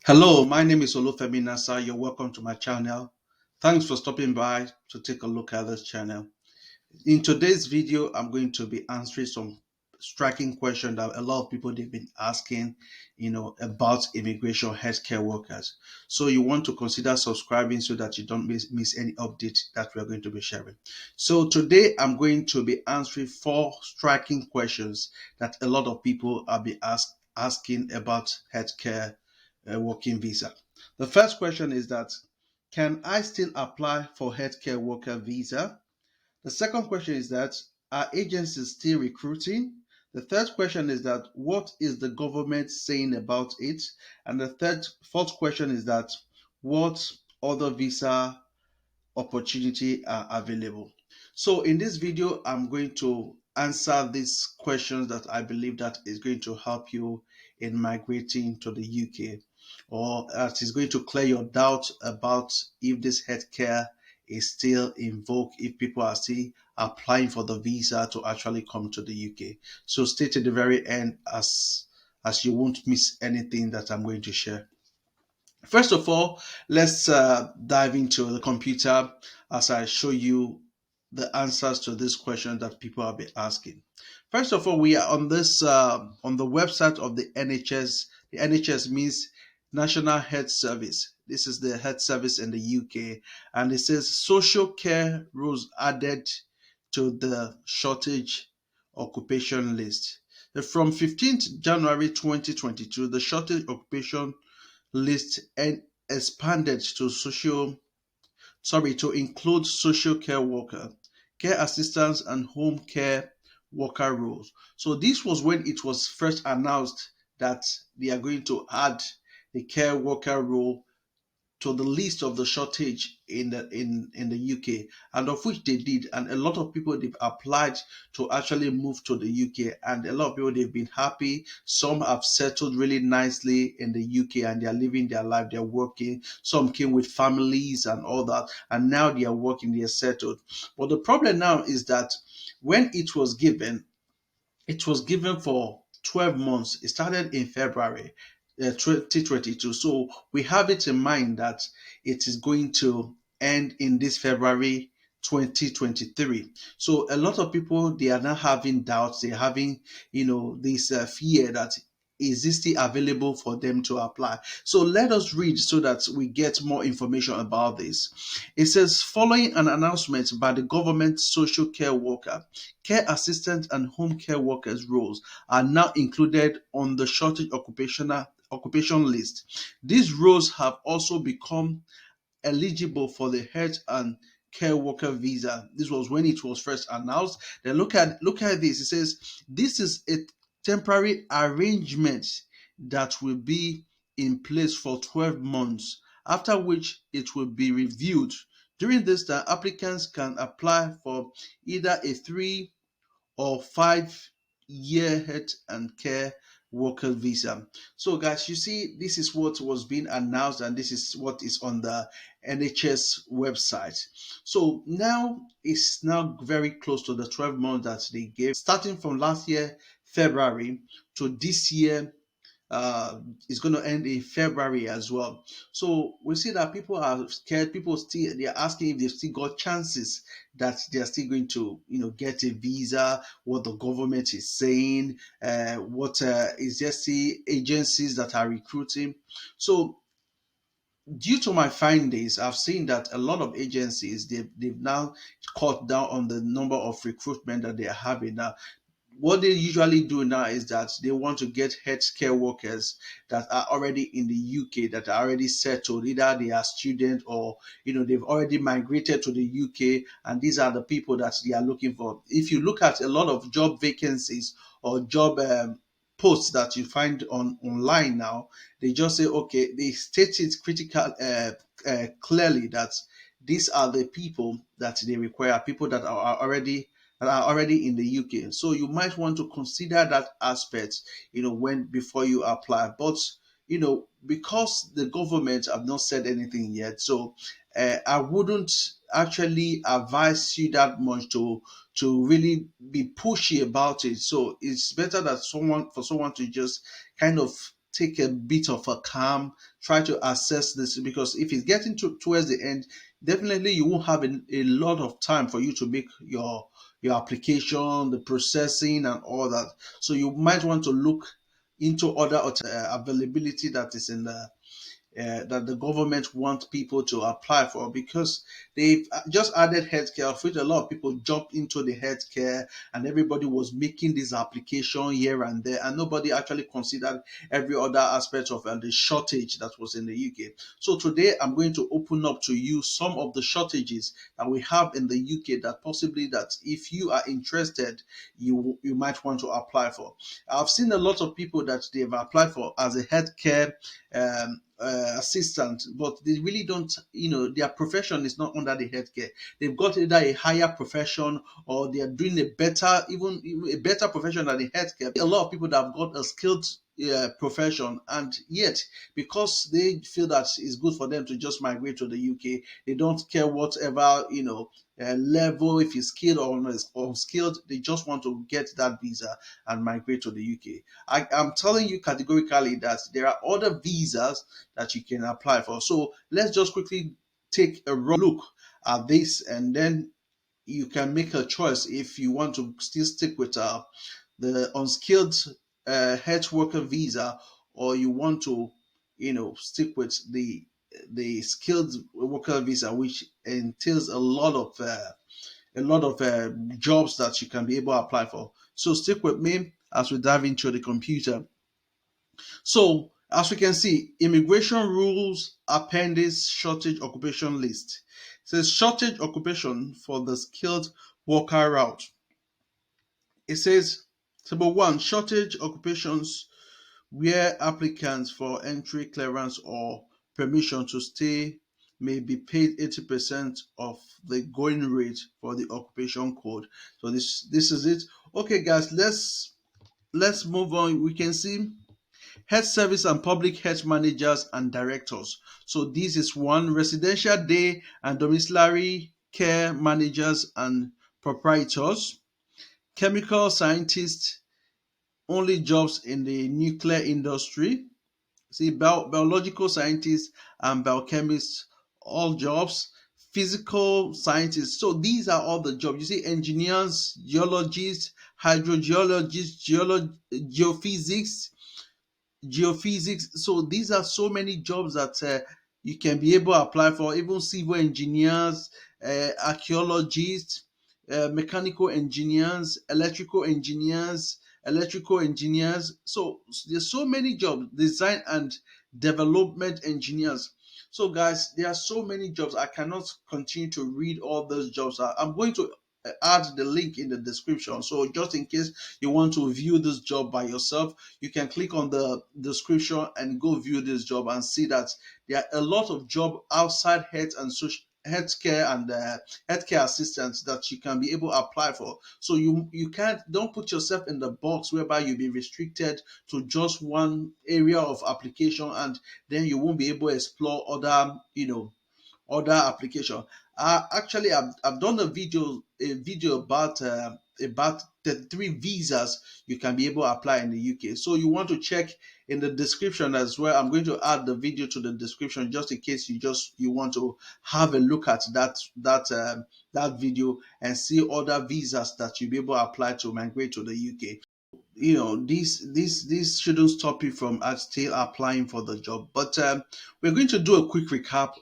Hello, my name is Olufemi Nasa. You're welcome to my channel. Thanks for stopping by to take a look at this channel. In today's video, I'm going to be answering some striking questions that a lot of people they've been asking, about immigration healthcare workers. So you want to consider subscribing so that you don't miss any update that we're going to be sharing. So today I'm going to be answering four striking questions that a lot of people are asking about healthcare working visa. The first question is that can I still apply for healthcare worker visa? The second question is that are agencies still recruiting? The third question is that what is the government saying about it? And the fourth question is that what other visa opportunity are available? So in this video, I'm going to answer these questions that I believe that is going to help you in migrating to the UK, or that is going to clear your doubt about if this healthcare is still in vogue, if people are still applying for the visa to actually come to the UK. So stay to the very end as you won't miss anything that I'm going to share. First of all, let's dive into the computer as I show you the answers to this question that people have been asking. First of all, we are on this on the website of the NHS. The NHS means National Health Service. This is the health service in the UK, and it says social care rules added to the shortage occupation list. From 15th January 2022, the shortage occupation list and expanded to include social care worker, care assistants, and home care worker roles. So this was when it was first announced that they are going to add the care worker role to the list of the shortage in the UK, and of which they did, and a lot of people they've applied to actually move to the UK, and a lot of people they've been happy. Some have settled really nicely in the UK and they're living their life, they're working. Some came with families and all that, and now they are working, they are settled. But the problem now is that when it was given for 12 months. It started in February 2022. So we have it in mind that it is going to end in this February 2023. So a lot of people they are now having doubts. They're having this fear that is this still available for them to apply. So let us read so that we get more information about this. It says, following an announcement by the government social care worker, care assistant and home care workers roles are now included on the shortage occupation list. These roles have also become eligible for the health and care worker visa. This was when it was first announced. Then look at this. It says this is a temporary arrangement that will be in place for 12 months, after which it will be reviewed. During this time, applicants can apply for either a 3 or 5 year health and care worker visa. So, guys, you see, this is what was being announced, and this is what is on the NHS website. So now it's now very close to the 12 months that they gave, starting from last year, February, to this year, is going to end in February as well. So we see that people are scared. People still they are asking if they've still got chances that they are still going to get a visa. What the government is saying. What is just the agencies that are recruiting. So due to my findings, I've seen that a lot of agencies they've now cut down on the number of recruitment that they are having now. What they usually do now is that they want to get healthcare workers that are already in the UK, that are already settled. Either they are students or they've already migrated to the UK, and these are the people that they are looking for. If you look at a lot of job vacancies or job posts that you find online now, they just say, okay, they state it critical clearly that these are the people that they require, people that are already in the UK. So you might want to consider that aspect, when before you apply. But because the government have not said anything yet, so I wouldn't actually advise you that much to really be pushy about it. So it's better that someone to just kind of take a bit of a calm, try to assess this, because if it's getting towards the end, definitely you won't have a lot of time for you to make your application, the processing, and all that. So you might want to look into other availability that is in the that the government wants people to apply for, because they've just added healthcare, of which a lot of people jumped into the healthcare, and everybody was making this application here and there, and nobody actually considered every other aspect of the shortage that was in the UK. So today I'm going to open up to you some of the shortages that we have in the UK, that possibly that if you are interested, you might want to apply for. I've seen a lot of people that they've applied for as a healthcare assistant, but they really don't, their profession is not under the healthcare. They've got either a higher profession, or they are doing a better, even a better profession than the healthcare. A lot of people that have got a skilled profession, and yet because they feel that it's good for them to just migrate to the UK, they don't care whatever, level, if it's skilled or unskilled, they just want to get that visa and migrate to the UK. I'm telling you categorically that there are other visas that you can apply for. So let's just quickly take a look at this, and then you can make a choice if you want to still stick with the unskilled health worker visa, or you want to, stick with the skilled worker visa, which entails a lot of jobs that you can be able to apply for. So stick with me as we dive into the computer. So as we can see, immigration rules appendix shortage occupation list. It says shortage occupation for the skilled worker route. It says number one, shortage occupations where applicants for entry clearance or permission to stay may be paid 80% of the going rate for the occupation code. So this is it. Okay, guys, let's move on. We can see health service and public health managers and directors. So this is one, residential day and domiciliary care managers and proprietors, chemical scientists, only jobs in the nuclear industry. See, biological scientists and biochemists, all jobs. Physical scientists. So these are all the jobs. You see, engineers, geologists, hydrogeologists, geophysics, geophysics. So these are so many jobs that you can be able to apply for, even civil engineers, archaeologists, mechanical engineers, electrical engineers. So there's so many jobs, design and development engineers. So guys, there are so many jobs. I cannot continue to read all those jobs. I'm going to add the link in the description. So just in case you want to view this job by yourself, you can click on the description and go view this job and see that there are a lot of job outside health and social healthcare and healthcare assistance that you can be able to apply for. So you can't, don't put yourself in the box whereby you'll be restricted to just one area of application, and then you won't be able to explore other, other application. Actually, I've done a video about 33 visas you can be able to apply in the UK. So you want to check in the description as well. I'm going to add the video to the description just in case you want to have a look at that video and see other visas that you'll be able to apply to migrate to the UK. This shouldn't stop you from still applying for the job. But we're going to do a quick recap,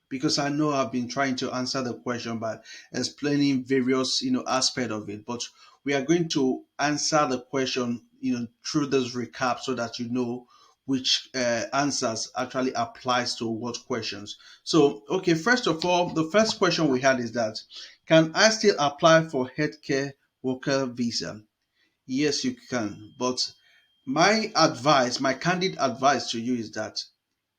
because I know I've been trying to answer the question by explaining various, aspect of it. But we are going to answer the question, through this recap, so that you know which answers actually applies to what questions. So, okay, first of all, the first question we had is that, can I still apply for healthcare worker visa? Yes, you can. But my candid advice to you is that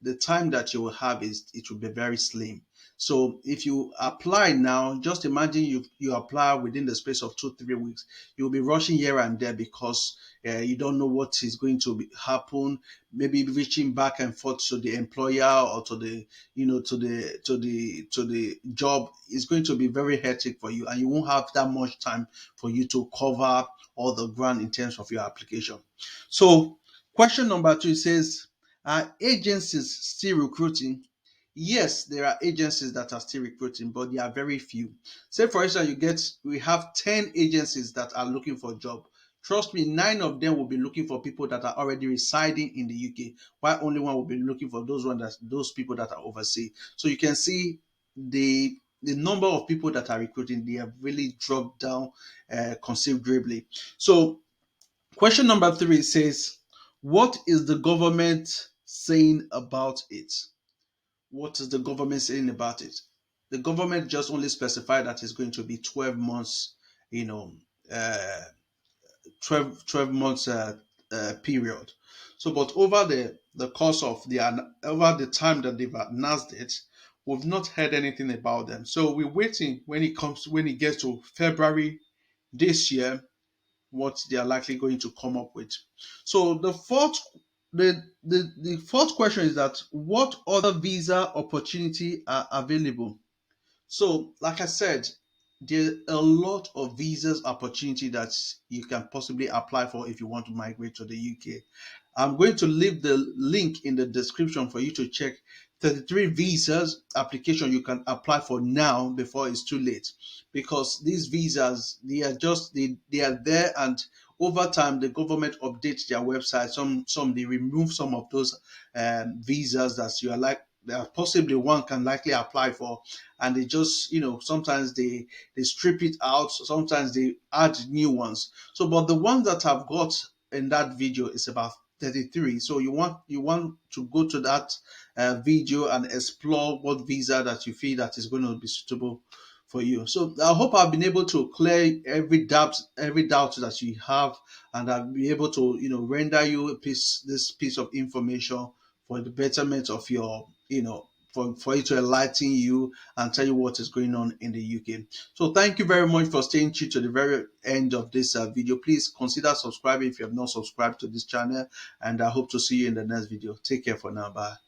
the time that you will have is, it will be very slim. So if you apply now, just imagine you apply within the space of 2 3 weeks. You'll be rushing here and there, because you don't know what is going to happen. Maybe reaching back and forth to the employer, or to the to the job is going to be very hectic for you, and you won't have that much time for you to cover all the ground in terms of your application. So Question number two says, are agencies still recruiting? Yes, there are agencies that are still recruiting, but they are very few. Say for instance, we have 10 agencies that are looking for a job. Trust me, 9 of them will be looking for people that are already residing in the UK, while only one will be looking for those people that are overseas. So you can see the number of people that are recruiting, they have really dropped down considerably. So question number three says, what is the government saying about it? What is the government saying about it? The government just only specified that it's going to be 12 months, you know, uh, 12 months period. So, but over the course of over the time that they've announced it, we've not heard anything about them. So we're waiting when it gets to February this year, what they are likely going to come up with. So the fourth question is that what other visa opportunity are available? So, like I said, there are a lot of visas opportunity that you can possibly apply for if you want to migrate to the UK. I'm going to leave the link in the description for you to check 33 visas application you can apply for now before it's too late, because these visas, they are there, and over time the government updates their website. Some they remove some of those visas that possibly one can likely apply for, and they just, sometimes they strip it out, sometimes they add new ones. So but the ones that I've got in that video is about 33. So you want to go to that video and explore what visa that you feel that is going to be suitable for you. So I hope I've been able to clear every doubt that you have, and I'll be able to, render you this piece of information for the betterment of your, for it to enlighten you and tell you what is going on in the UK. So thank you very much for staying tuned to the very end of this video. Please consider subscribing if you have not subscribed to this channel, and I hope to see you in the next video. Take care for now. Bye.